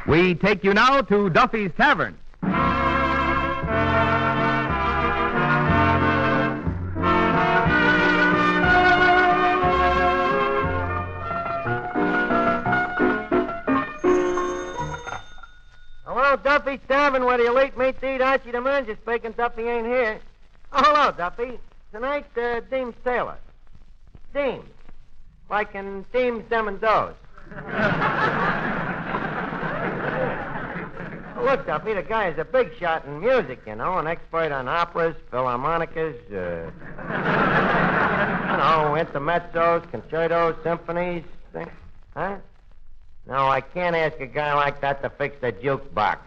We take you now to Duffy's Tavern. Hello, Duffy's Tavern, where the elite meet to eat. Archie the manager speaking. Duffy ain't here. Oh, hello, Duffy. Tonight, Deems Taylor. Deems. Like in Deems, Dem and Does. Look, Duffy, the guy is a big shot in music, you know, an expert on operas, philharmonicas, intermezzos, concertos, symphonies, things. Huh? No, I can't ask a guy like that to fix the jukebox.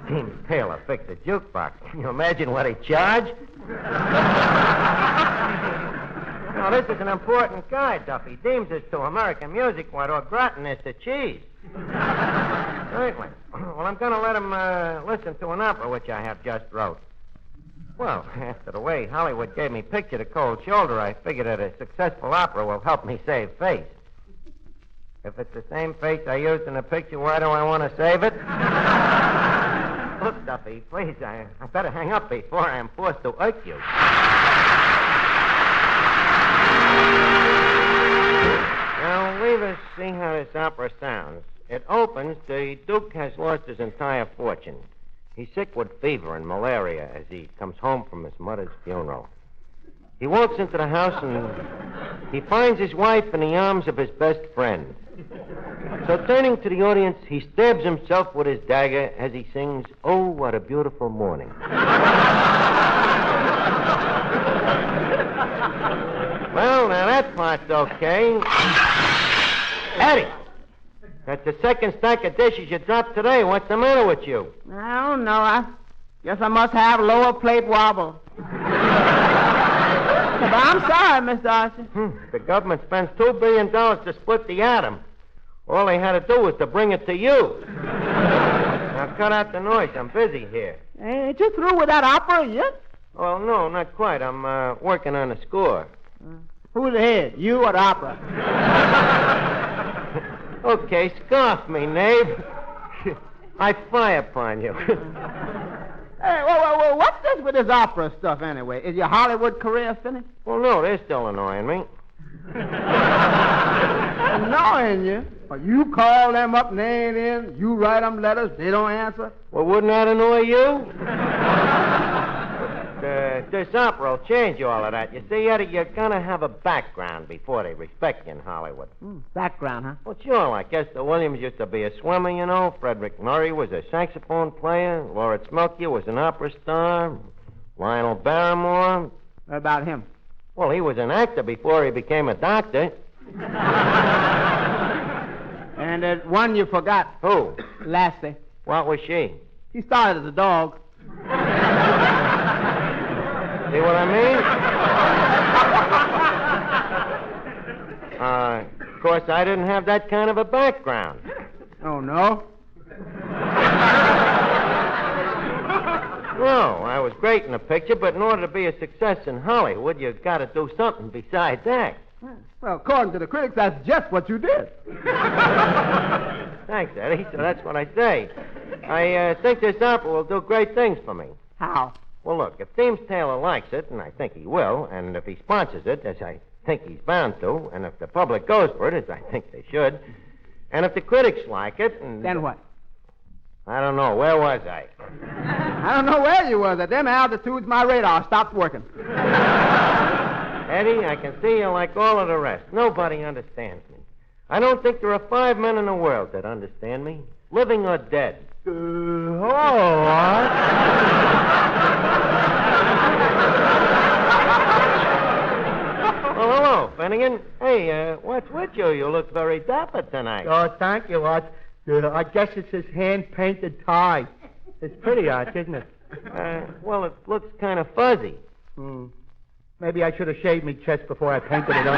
Deems Taylor fix a jukebox. Can you imagine what he charged? No, this is an important guy, Duffy. Deems is to American music what au gratin is to cheese. Certainly. Well, I'm going to let him listen to an opera which I have just wrote. Well, after the way Hollywood gave me Picture the Cold Shoulder, I figured that a successful opera will help me save face. If it's the same face I used in the picture, why do I want to save it? Look, Duffy, please, I better hang up before I am forced to irk you. Now, leave us see how this opera sounds. It opens, the Duke has lost his entire fortune. He's sick with fever and malaria as he comes home from his mother's funeral. He walks into the house and he finds his wife in the arms of his best friend. So turning to the audience, he stabs himself with his dagger as he sings, "Oh, what a beautiful morning." Well, now that part's okay. Eddie, that's the second stack of dishes you dropped today. What's the matter with you? I don't know. I guess I must have lower plate wobble. But I'm sorry, Mr. Archie. The government spends $2 billion to split the atom. All they had to do was to bring it to you. Now cut out the noise. I'm busy here. Ain't you through with that opera yet? Well, no, not quite. I'm working on a score. Who's the head, you or the opera? Okay, scoff me, knave. I fire upon you. Hey, whoa, what's this with this opera stuff anyway? Is your Hollywood career finished? Well, no, they're still annoying me. Annoying you? Well, you call them up and they ain't in. You write them letters, they don't answer. Well, wouldn't that annoy you? This opera will change all of that. You see, Eddie, you're going to have a background before they respect you in Hollywood. Background, huh? Well, sure, like Esther Williams used to be a swimmer, you know. Frederick Murray was a saxophone player. Laura Smilky was an opera star. Lionel Barrymore. What about him? Well, he was an actor before he became a doctor. And that one you forgot. Who? Lassie. What was she? He started as a dog. See what I mean? Of course, I didn't have that kind of a background. Oh, no? No, I was great in the picture, but in order to be a success in Hollywood, you've got to do something besides act. Well, according to the critics, that's just what you did. Thanks, Eddie. So that's what I say. I think this opera will do great things for me. How? Well, look, if Deems Taylor likes it, and I think he will, and if he sponsors it, as I think he's bound to, and if the public goes for it, as I think they should, and if the critics like it, and... Then what? I don't know. Where was I? I don't know where you was. At them altitudes, my radar stopped working. Eddie, I can see you like all of the rest. Nobody understands me. I don't think there are 5 men in the world that understand me, living or dead. Hello, Art. Well, hello, Finnegan. Hey, what's with you? You look very dapper tonight. Oh, thank you, Art. I guess it's his hand-painted tie. It's pretty, Art, isn't it? Well, it looks kind of fuzzy. Maybe I should have shaved me chest before I painted it on.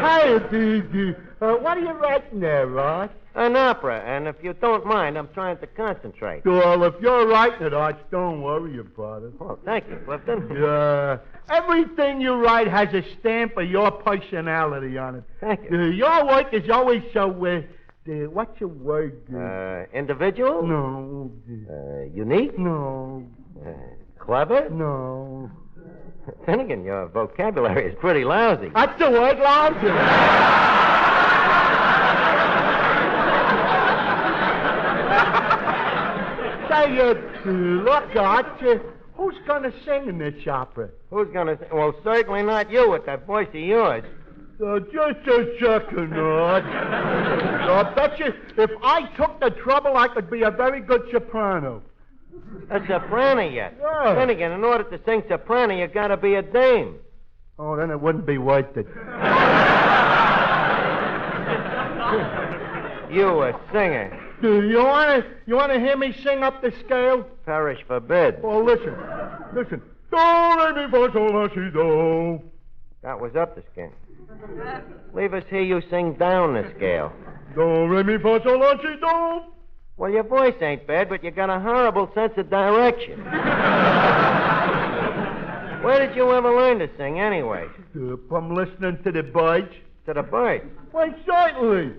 Hi, Deezy. What are you writing there, Rod? An opera, and if you don't mind, I'm trying to concentrate. Well, if you're writing it, Arch, don't worry about it. Oh, thank you, Clifton. Yeah. Everything you write has a stamp of your personality on it. Thank you. Your work is always so, what's your word? Individual? No. Unique? No. Clever? No. Finnegan, your vocabulary is pretty lousy. That's the word, lousy. Say, look, Arch, who's going to sing in this opera? Who's going to... Well, certainly not you with that voice of yours. Just a second, Arch. I bet you if I took the trouble, I could be a very good soprano. A soprano yet? Yeah. Finnegan, in order to sing soprano, you got to be a dame. Oh, then it wouldn't be worth it. You a singer. You want to hear me sing up the scale? Perish forbid. Oh, listen. Do, re, mi, fa, sol, la, si, do. That was up the scale. Leave us hear you sing down the scale. Do, re, mi, fa, sol, la, si, do. Well, your voice ain't bad, but you got a horrible sense of direction. Where did you ever learn to sing, anyway? From listening to the birds. To the birds. Why, certainly.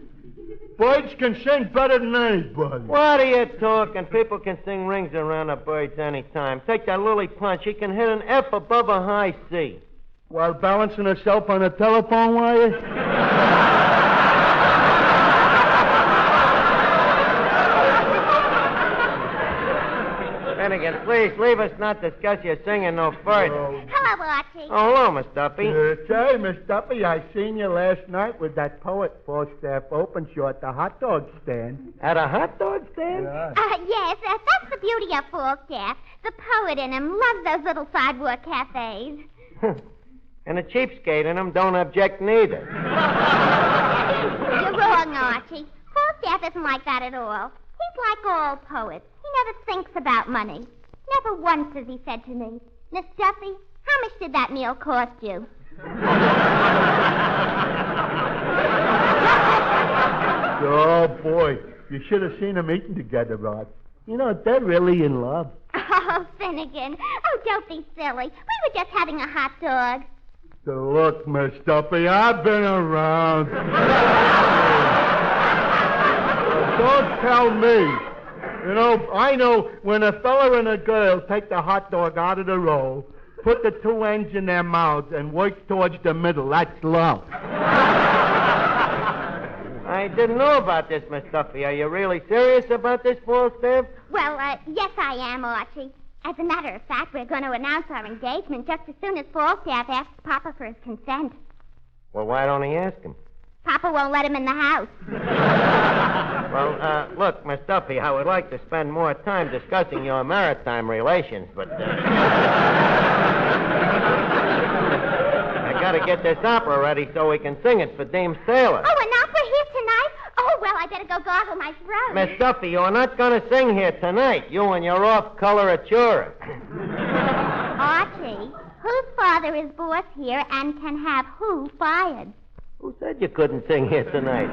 Birds can sing better than anybody. What are you talking? People can sing rings around the birds any time. Take that Lily Punch. She can hit an F above a high C. While balancing herself on a telephone wire? Finnegan, please, leave us not discuss your singing no further. Hello, Archie. Oh, hello, Miss Duffy. Say, Miss Duffy, I seen you last night with that poet Falstaff Openshaw at the hot dog stand. At a hot dog stand? Yeah. Yes, that's the beauty of Falstaff. The poet in him loves those little sidewalk cafes. And a cheapskate in them don't object neither. You're wrong, Archie. Falstaff isn't like that at all. He's like all poets. He never thinks about money. Never once has he said to me, Miss Duffy, how much did that meal cost you? Oh, boy. You should have seen them eating together, Rod. You know, they're really in love. Oh, Finnegan. Oh, don't be silly. We were just having a hot dog. So look, Miss Duffy, I've been around. Don't tell me. You know, I know when a fella and a girl take the hot dog out of the roll, put the two ends in their mouths, and work towards the middle, that's love. I didn't know about this, Miss Duffy. Are you really serious about this, Falstaff? Well, yes, I am, Archie. As a matter of fact, we're going to announce our engagement just as soon as Falstaff asks Papa for his consent. Well, why don't he ask him? Papa won't let him in the house. Well, look, Miss Duffy, I would like to spend more time discussing your maritime relations, but, I gotta get this opera ready so we can sing it for Deems Sailor. Oh, an opera here tonight? Oh, well, I better go gargle my throat. Miss Duffy, you're not gonna sing here tonight, you and your off-color Atura. Archie, whose father is boss here and can have who fired? Who said you couldn't sing here tonight?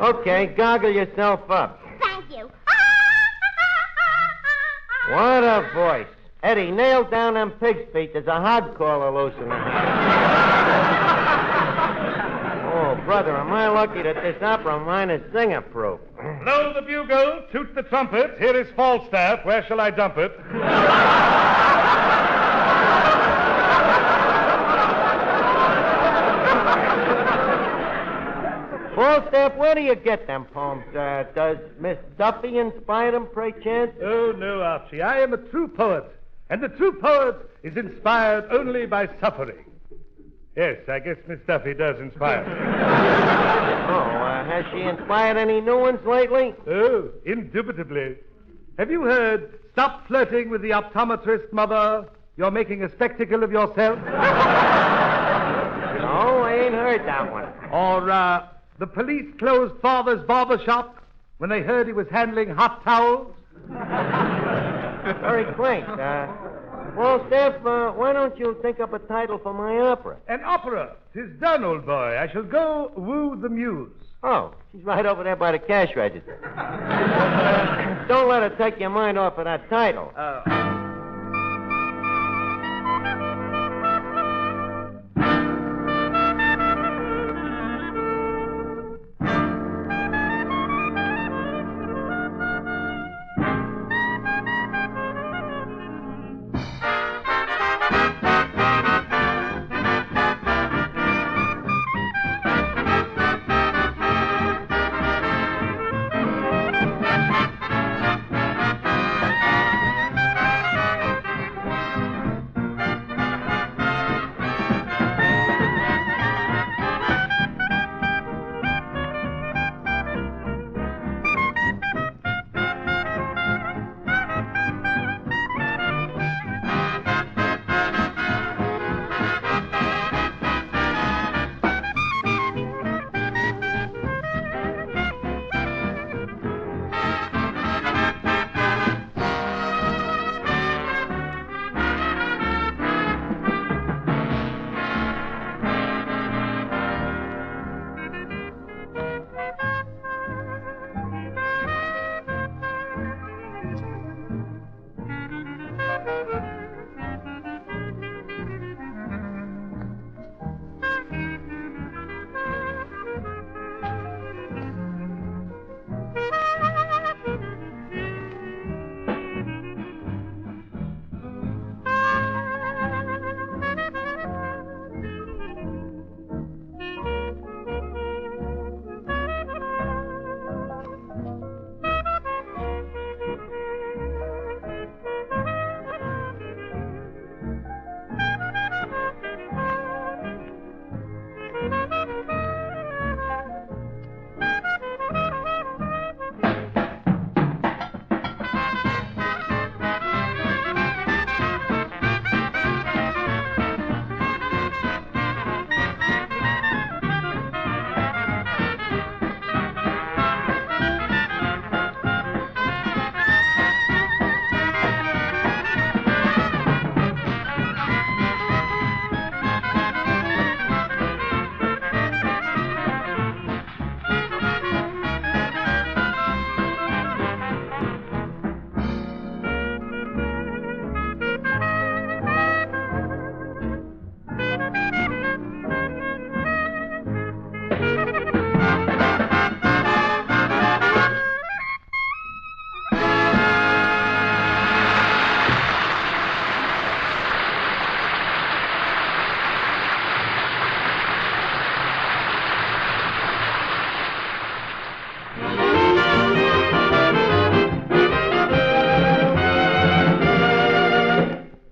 Okay, goggle yourself up. Thank you. What a voice. Eddie, nail down them pig's feet. There's a hog caller loose in the house. Oh, brother, am I lucky that this opera of mine is singer-proof. Blow the bugle, toot the trumpet. Here is Falstaff. Where shall I dump it? Falstaff, where do you get them poems? Does Miss Duffy inspire them, pray chance? Oh, no, Archie. I am a true poet. And the true poet is inspired only by suffering. Yes, I guess Miss Duffy does inspire. Has she inspired any new ones lately? Oh, indubitably. Have you heard, "Stop flirting with the optometrist, Mother. You're making a spectacle of yourself"? No, I ain't heard that one. Or, "The police closed Father's barber shop when they heard he was handling hot towels"? Very quaint. Well, Steph, why don't you think up a title for my opera? An opera. 'Tis done, old boy. I shall go woo the muse. Oh, she's right over there by the cash register. Don't let her take your mind off of that title.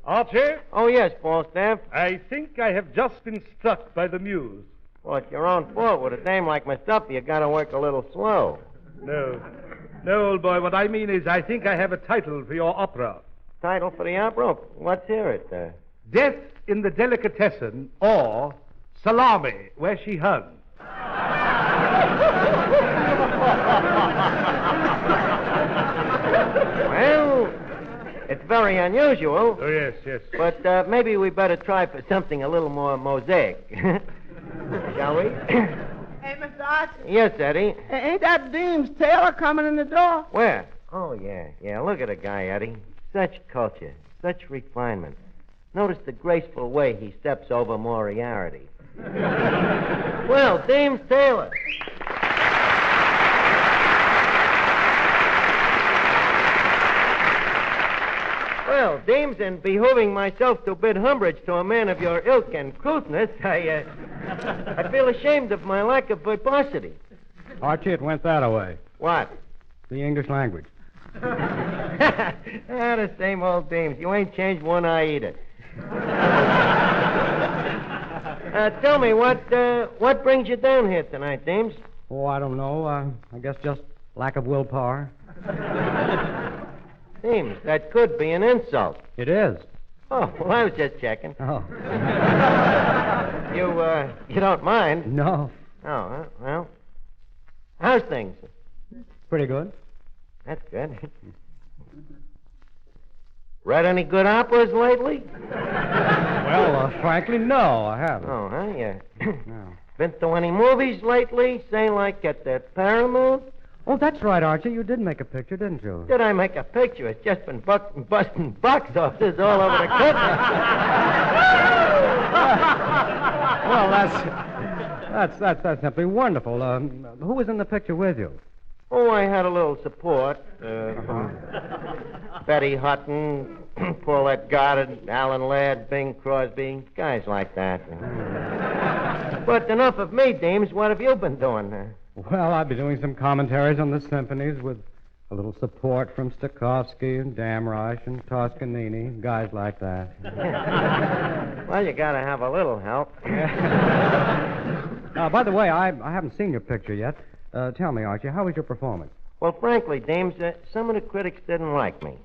Archie, Oh, yes, Falstaff. I think I have just been struck by the muse. Well, it's your own fault. With a dame like Miss Duffy, you gotta work a little slow. No, old boy, what I mean is I think I have a title for your opera. Title for the opera? Let's hear it. Death in the Delicatessen, or Salami, where she hung. Well, it's very unusual. Oh, yes. But maybe we better try for something a little more mosaic. Shall we? Hey, Mr. Archie. Yes, Eddie. Ain't that Deems Taylor coming in the door? Where? Oh, yeah. Yeah, look at the guy, Eddie. Such culture, such refinement. Notice the graceful way he steps over Moriarty. Well, Deems Taylor. Well, Deems, in behooving myself to bid umbrage to a man of your ilk and crudeness, I feel ashamed of my lack of verbosity. Archie, it went that way. What? The English language. The same old Deems. You ain't changed one iota. Tell me, what brings you down here tonight, Deems? Oh, I don't know. I guess just lack of willpower. Deems, that could be an insult. It is. Oh, well, I was just checking. Oh. You don't mind? No. Oh, well. How's things? Pretty good. That's good. Read any good operas lately? Well, frankly, no, I haven't. Oh, huh? Yeah. No. Been to any movies lately? Say, like at the Paramount? Oh, that's right, Archie. You did make a picture, didn't you? Did I make a picture? It's just been busting box offices all over the country. Well, that's simply wonderful. Who was in the picture with you? Oh, I had a little support from Betty Hutton, Paulette Goddard, Alan Ladd, Bing Crosby, guys like that. But enough of me, Deems. What have you been doing? Well, I'll be doing some commentaries on the symphonies with a little support from Stokowski and Damrosch and Toscanini, guys like that. Well, you gotta have a little help. By the way, I haven't seen your picture yet. Tell me, Archie, how was your performance? Well, frankly, Deems, some of the critics didn't like me.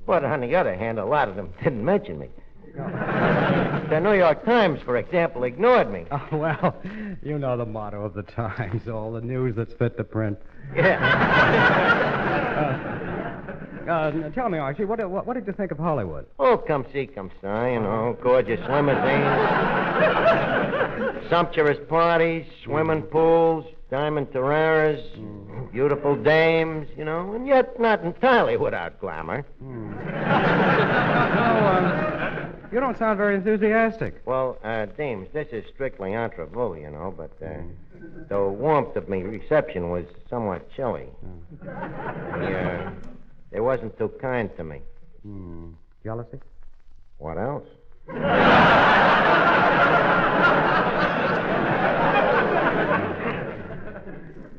But on the other hand, a lot of them didn't mention me. The New York Times, for example, ignored me. Oh, well, you know the motto of the Times, all the news that's fit to print. Yeah. Tell me, Archie, what did you think of Hollywood? Oh, come see, come saw, you know, gorgeous limousines, sumptuous parties, swimming pools, diamond Terraras, beautiful dames, you know, and yet not entirely without glamour. You don't sound very enthusiastic. Well, Deems, this is strictly entre vous, you know, but the warmth of my reception was somewhat chilly. They wasn't too kind to me. Jealousy? What else?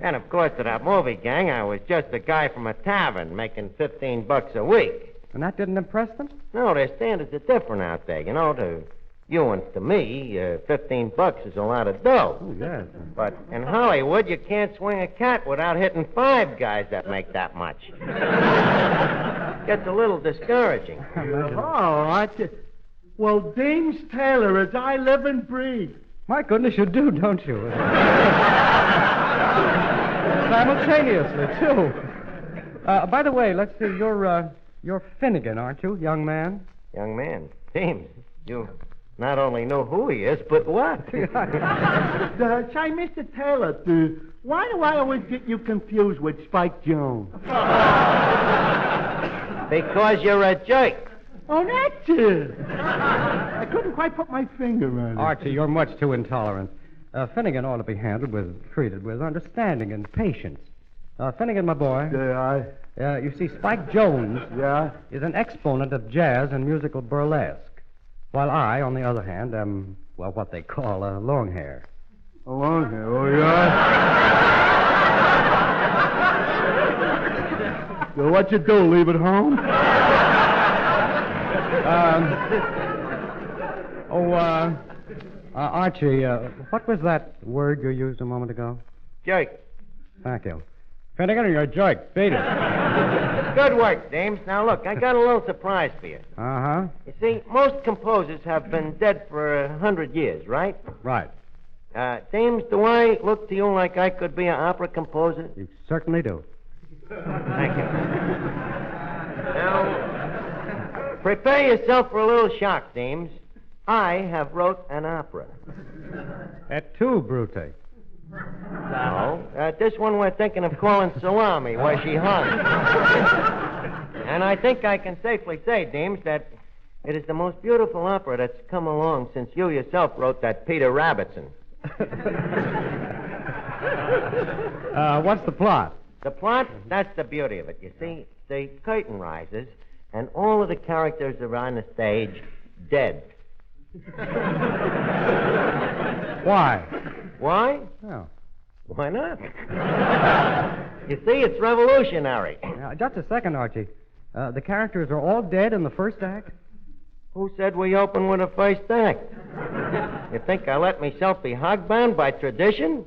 And, of course, to that movie gang, I was just a guy from a tavern making $15 a week. And that didn't impress them? No, their standards are different out there. You know, to you and to me, $15 is a lot of dough. Oh, yes. But in Hollywood, you can't swing a cat without hitting 5 guys that make that much. Gets a little discouraging. Oh, well, Deems Taylor, as I live and breathe. My goodness, you do, don't you? Simultaneously, too. By the way, let's see, you're Finnegan, aren't you, young man? Young man, Deems, you not only know who he is, but what? Say, Mr. Taylor, why do I always get you confused with Spike Jones? Because you're a jerk. Oh, that's it. I couldn't quite put my finger on it. Archie, you're much too intolerant. Finnegan ought to be treated with understanding and patience. Finnegan, my boy. You see, Spike Jones is an exponent of jazz and musical burlesque, while I, on the other hand, am, well, what they call a long hair. A long hair? Oh, yeah? So what you do, leave it home? Archie, what was that word you used a moment ago? Jerk. Thank you. Finnegan, you're a jerk. Beat it. Good work, Deems. Now, look, I got a little surprise for you. Uh-huh. You see, most composers have been dead for 100 years, right? Right. Deems, do I look to you like I could be an opera composer? You certainly do. Thank you. Now, prepare yourself for a little shock, Deems. I have wrote an opera. Et tu, Brute? No. This one we're thinking of calling Salami, where she hung. And I think I can safely say, Deems, that it is the most beautiful opera that's come along since you yourself wrote that Peter Rabbitson. What's the plot? The plot? That's the beauty of it. You see, the curtain rises, and all of the characters are on the stage dead. Why? Why? Oh. Why not? You see, it's revolutionary. Just a second, Archie. The characters are all dead in the first act? Who said we open with a first act? You think I let myself be hogbound by tradition?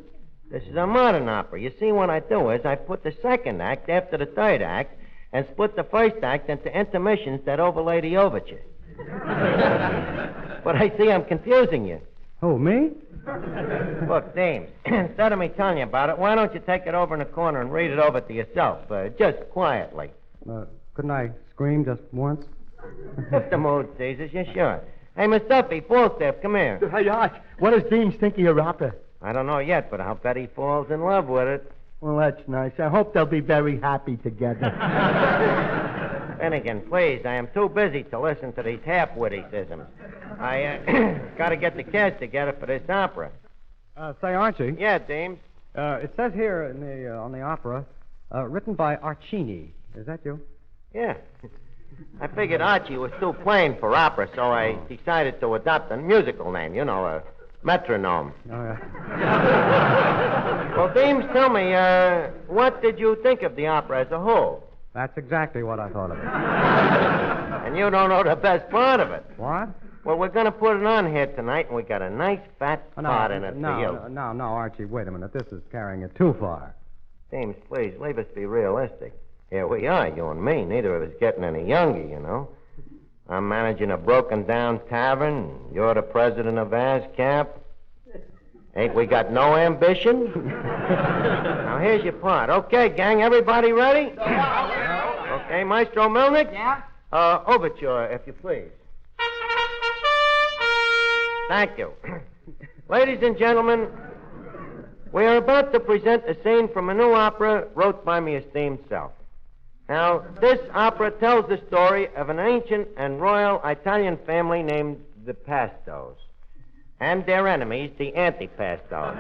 This is a modern opera. You see, what I do is I put the second act after the third act and split the first act into intermissions that overlay the overture. But I see I'm confusing you. Oh, me? Look, Deems, instead of me telling you about it, why don't you take it over in the corner and read it over to yourself, just quietly? Couldn't I scream just once? If the mood seizes you, sure. Hey, Miss Duffy, Falstaff, come here. Hey, Arch, what does Deems think of your opera? I don't know yet, but I'll bet he falls in love with it. Well, that's nice. I hope they'll be very happy together. Finnegan, please, I am too busy to listen to these half-witticisms. I got to get the cast together for this opera. Say, Archie. Yeah, Deems. It says here in on the opera, written by Archini. Is that you? Yeah. I figured Archie was too plain for opera, so I decided to adopt a musical name, a metronome. Oh, yeah. Well, Deems, tell me, what did you think of the opera as a whole? That's exactly what I thought of it. And you don't know the best part of it. What? Well, we're going to put it on here tonight, and we got a nice fat part in it for you. No, Archie, wait a minute. This is carrying it too far. Deems, please, leave us be realistic. Here we are, you and me. Neither of us getting any younger, I'm managing a broken-down tavern. You're the president of ASCAP. Ain't we got no ambition? Now, here's your part. Okay, gang, everybody ready? Okay, Maestro Milnick? Yeah? Overture, if you please. Thank you. Ladies and gentlemen, we are about to present a scene from a new opera wrote by my esteemed self. Now, this opera tells the story of an ancient and royal Italian family named the Pastos, and their enemies, the Antipastos.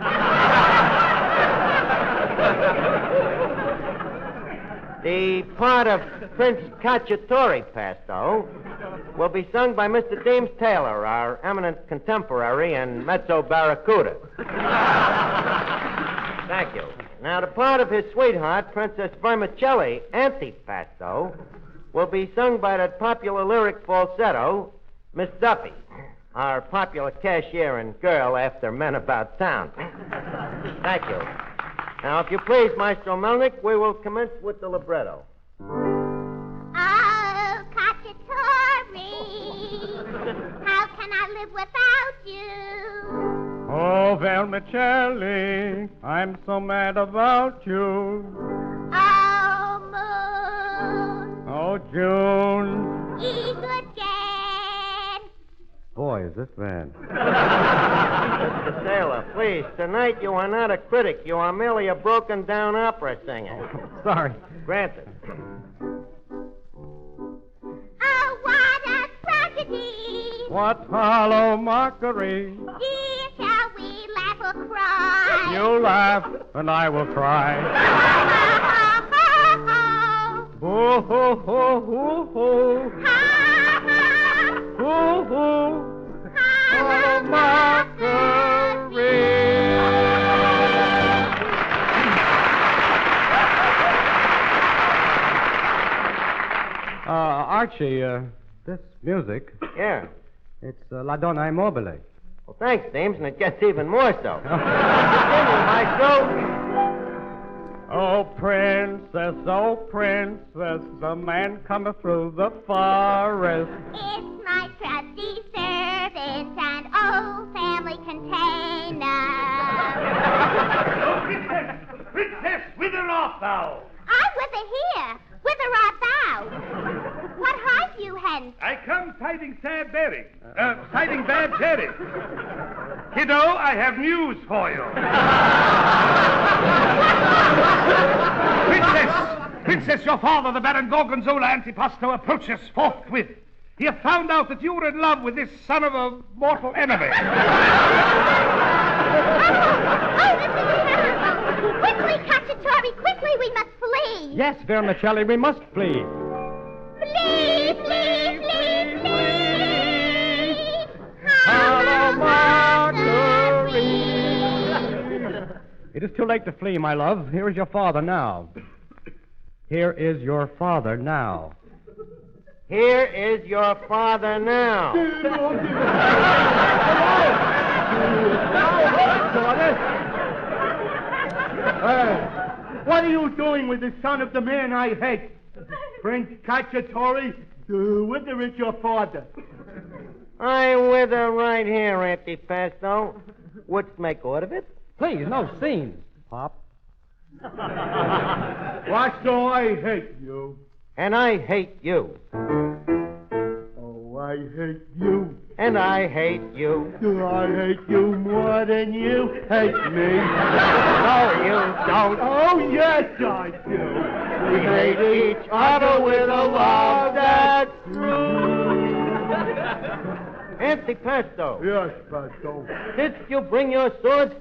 The part of Prince Cacciatore Pasto will be sung by Mr. Deems Taylor, our eminent contemporary and mezzo barracuda. Thank you. Now, the part of his sweetheart, Princess Vermicelli, Antipasto, will be sung by that popular lyric falsetto, Miss Duffy, our popular cashier and girl after Men About Town. Thank you. Now, if you please, Maestro Melnick, we will commence with the libretto. Oh, Cacciatore, how can I live without you? Oh, Vermicelli, I'm so mad about you. Oh, moon, Oh, June. eat again. Boy, is this bad. Mr. Taylor, please, tonight you are not a critic. You are merely a broken-down opera singer. Sorry. Granted. Oh, what a tragedy. What hollow mockery. Dear, shall we laugh or cry? You laugh, and I will cry. Hoo, hoo, hoo, hoo, hoo. Hoo, hoo. Hollow mockery. Archie, this music, Yeah. it's La Donna Immobile. Well, thanks, Deems, and it gets even more so. Continue, Maestro. Oh, princess, the man cometh through the forest. It's my trusty servant and old family container. Princess, whither art thou? I wither here. Whither art thou? What hide you hence? I come citing sad bearing. Citing bad bearing. Kiddo, I have news for you. Princess, your father, the Baron Gorgonzola Antipasto, approaches forthwith. He has found out that you were in love with this son of a mortal enemy. Oh, this is terrible. Quickly, Cacciatore, quickly, we must flee. Yes, Vermicelli, we must flee. Flee, flee, flee, flee. Hollow mockery. It is too late to flee, my love. Here is your father now. Here is your father now. Here is your father now. What are you doing with the son of the man I hate? Prince Cacciatore, whither is your father? I'm with her right here, Antipasto. Wouldst make out of it? Please, no scenes, Pop. Why, so I hate you. And I hate you. I hate you. And I hate you. I hate you more than you hate me. No, you don't. Oh, yes, I do. We hate each other with a love that's true. Antipasto, Yes, Pastor. did you bring your sword?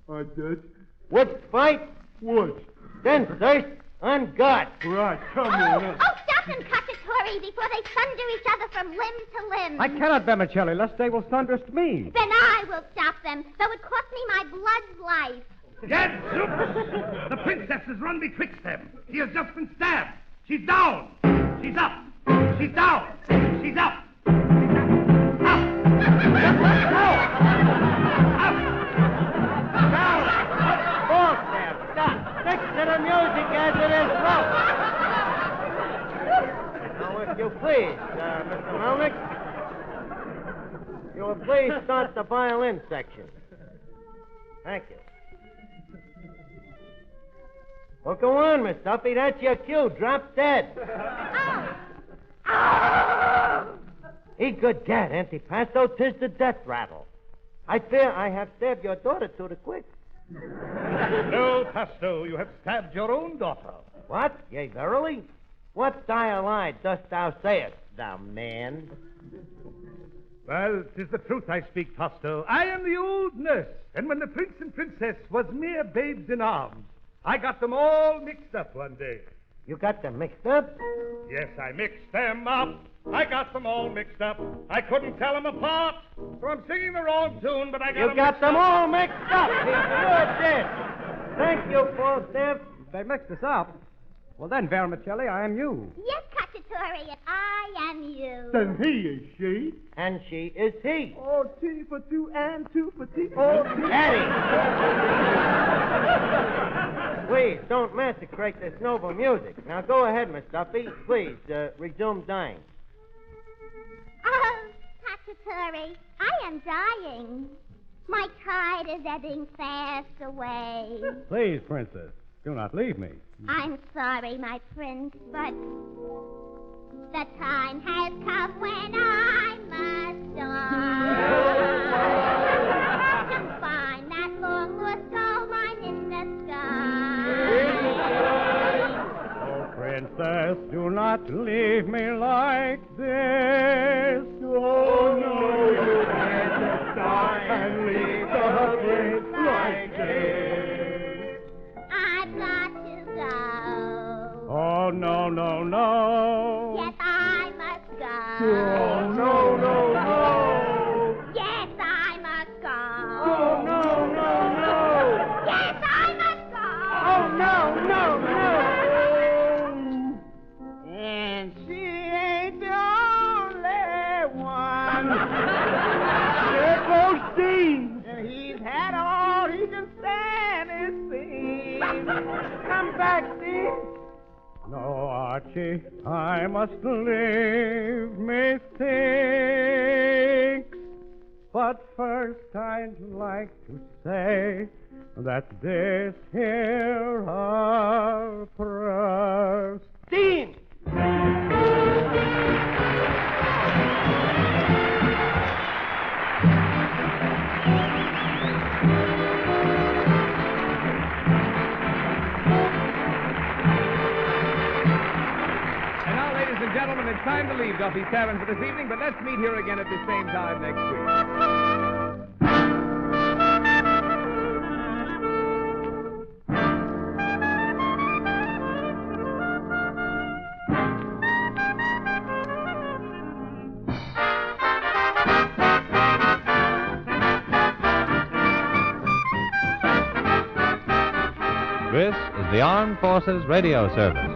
I did. Would fight? What? Then thirst on God. Right, come Oh, on. stop them, Cacciatore, before they sunder each other from limb to limb. I cannot, Vermicelli, lest they will sunderst me. Then I will stop them, though it cost me my blood's life. Gadzooks! The princess has run betwixt them. She has just been stabbed. She's down. She's up. She's down. She's up. Up. Both there, stop. Stick to the music as it is flow. Now, if you please, Mr. Melnick, you will please start the violin section. Thank you. Well, go on, Miss Duffy. That's your cue. Drop dead. Good gad, Antipasto. 'Tis the death rattle. I fear I have stabbed your daughter to the quick. No, Pasto, you have stabbed your own daughter. What? Yea, verily? What dire lie dost thou sayest, thou man? Well, 'tis the truth I speak, Pasto. I am the old nurse, and when the prince and princess was mere babes in arms, I got them all mixed up one day. You got them mixed up? Yes, I mixed them up. I got them all mixed up. I couldn't tell them apart, so I'm singing the wrong tune, but I got You got them all mixed up. You did. Thank you, Falstaff. They mixed us up. Well, then, Vermicelli, I am you. Yes, Cacciatore, and I am you. Then he is she. And she is he. Oh, T for two and two for T. Oh, T. Eddie! Please, don't massacre this noble music. Now, go ahead, Miss Duffy. Please, resume dying. Oh, Cacciatore, I am dying. My tide is ebbing fast away. Please, Princess, do not leave me. I'm sorry, my prince, but the time has come when I must die. To find that long lost gold mine in the sky. Oh, Princess, do not leave me like this. Oh, no, you can't die and leave the prince like this. I've got to go. Oh, no, no, no. Yes, I must go. Oh, no, no, no. Yes, I must go. Oh, no, no, no. Yes, I must go. Oh, no, no, no. And she ain't the only one. There goes Deems. And he's had all he can stand, it seems. Come back, Deems. No, Archie, I must leave methinks. But first I'd like to say that this here our first Dean! Gentlemen, it's time to leave Duffy's Tavern for this evening, but let's meet here again at the same time next week. This is the Armed Forces Radio Service.